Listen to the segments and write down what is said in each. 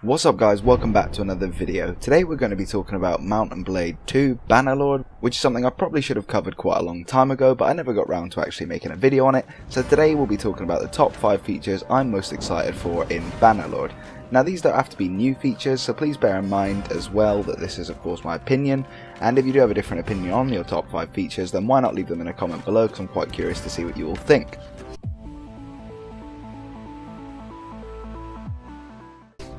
What's up guys, welcome back to another video. Today we're going to be talking about Mount & Blade 2 Bannerlord, which is something I probably should have covered quite a long time ago, but I never got round to actually making a video on it. So today we'll be talking about the top 5 features I'm most excited for in Bannerlord. Now these don't have to be new features, so please bear in mind as well that this is of course my opinion, and if you do have a different opinion on your top 5 features, then why not leave them in a comment below, because I'm quite curious to see what you all think.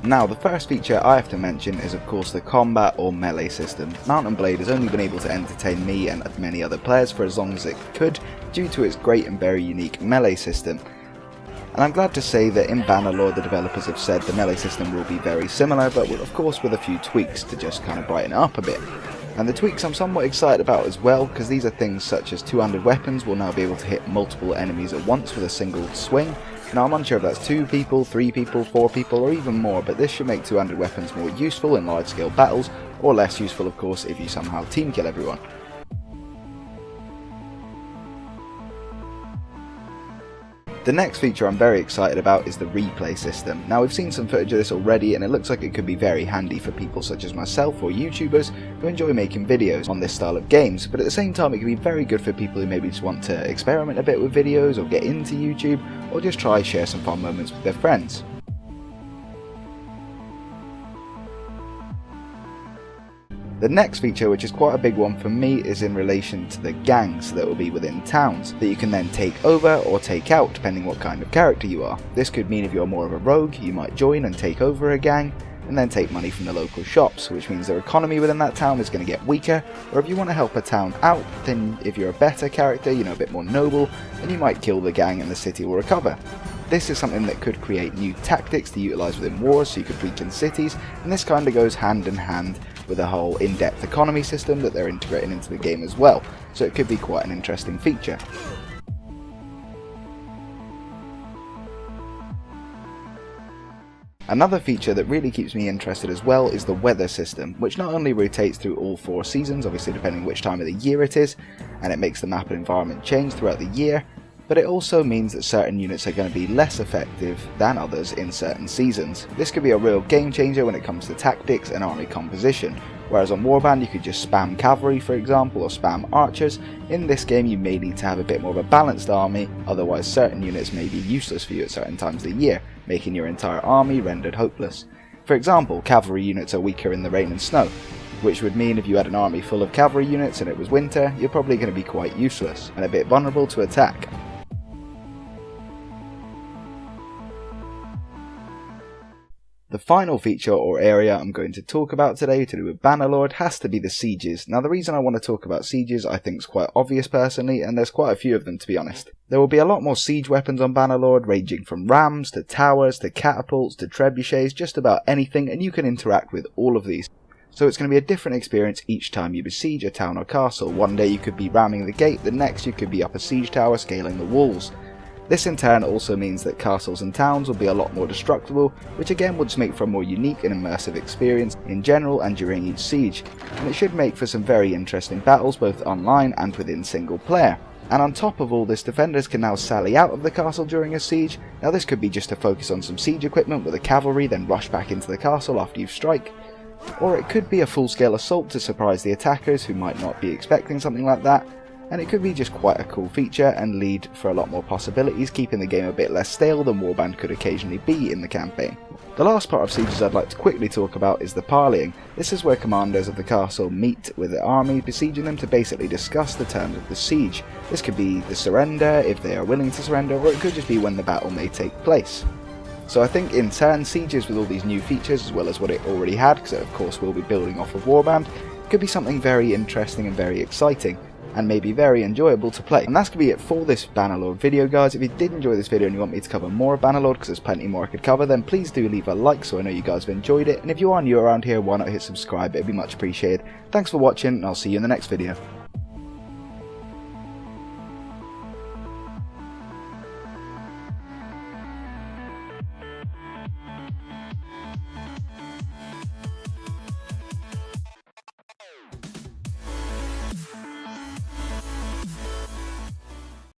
Now, the first feature I have to mention is of course the combat or melee system. Mount & Blade has only been able to entertain me and many other players for as long as it could due to its great and very unique melee system. And I'm glad to say that in Bannerlord the developers have said the melee system will be very similar, but of course with a few tweaks to just kind of brighten it up a bit. And the tweaks I'm somewhat excited about as well, because these are things such as two-handed weapons will now be able to hit multiple enemies at once with a single swing. Now I'm unsure if that's 2 people, 3 people, 4 people or even more, but this should make two-handed weapons more useful in large scale battles, or less useful of course if you somehow team kill everyone. The next feature I'm very excited about is the replay system. Now we've seen some footage of this already and it looks like it could be very handy for people such as myself or YouTubers who enjoy making videos on this style of games, but at the same time it can be very good for people who maybe just want to experiment a bit with videos or get into YouTube or just try share some fun moments with their friends. The next feature, which is quite a big one for me, is in relation to the gangs that will be within towns that you can then take over or take out depending what kind of character you are. This could mean if you're more of a rogue, you might join and take over a gang and then take money from the local shops, which means their economy within that town is going to get weaker, or if you want to help a town out, then if you're a better character, you know, a bit more noble, then you might kill the gang and the city will recover. This is something that could create new tactics to utilise within wars, so you could weaken cities, and this kind of goes hand in hand with a whole in-depth economy system that they're integrating into the game as well, so it could be quite an interesting feature. Another feature that really keeps me interested as well is the weather system, which not only rotates through all 4 seasons, obviously depending which time of the year it is, and it makes the map and environment change throughout the year, but it also means that certain units are going to be less effective than others in certain seasons. This could be a real game changer when it comes to tactics and army composition, whereas on Warband you could just spam cavalry for example, or spam archers. In this game you may need to have a bit more of a balanced army, otherwise certain units may be useless for you at certain times of the year, making your entire army rendered hopeless. For example, cavalry units are weaker in the rain and snow, which would mean if you had an army full of cavalry units and it was winter, you're probably going to be quite useless and a bit vulnerable to attack. The final feature or area I'm going to talk about today to do with Bannerlord has to be the sieges. Now the reason I want to talk about sieges I think is quite obvious personally, and there's quite a few of them to be honest. There will be a lot more siege weapons on Bannerlord, ranging from rams to towers to catapults to trebuchets, just about anything, and you can interact with all of these. So it's going to be a different experience each time you besiege a town or castle. One day you could be ramming the gate, the next you could be up a siege tower scaling the walls. This in turn also means that castles and towns will be a lot more destructible, which again would just make for a more unique and immersive experience in general and during each siege, and it should make for some very interesting battles both online and within single player. And on top of all this, defenders can now sally out of the castle during a siege. Now this could be just to focus on some siege equipment with the cavalry, then rush back into the castle after you strike, or it could be a full-scale assault to surprise the attackers who might not be expecting something like that. And it could be just quite a cool feature and lead for a lot more possibilities, keeping the game a bit less stale than Warband could occasionally be in the campaign. The last part of sieges I'd like to quickly talk about is the parleying. This is where commanders of the castle meet with the army, besieging them to basically discuss the terms of the siege. This could be the surrender, if they are willing to surrender, or it could just be when the battle may take place. So I think in turn, sieges with all these new features, as well as what it already had, because it of course will be building off of Warband, could be something very interesting and very exciting, and maybe very enjoyable to play. And that's going to be it for this Bannerlord video guys. If you did enjoy this video and you want me to cover more of Bannerlord, because there's plenty more I could cover, then please do leave a like so I know you guys have enjoyed it, and if you are new around here, why not hit subscribe, it'd be much appreciated. Thanks for watching and I'll see you in the next video.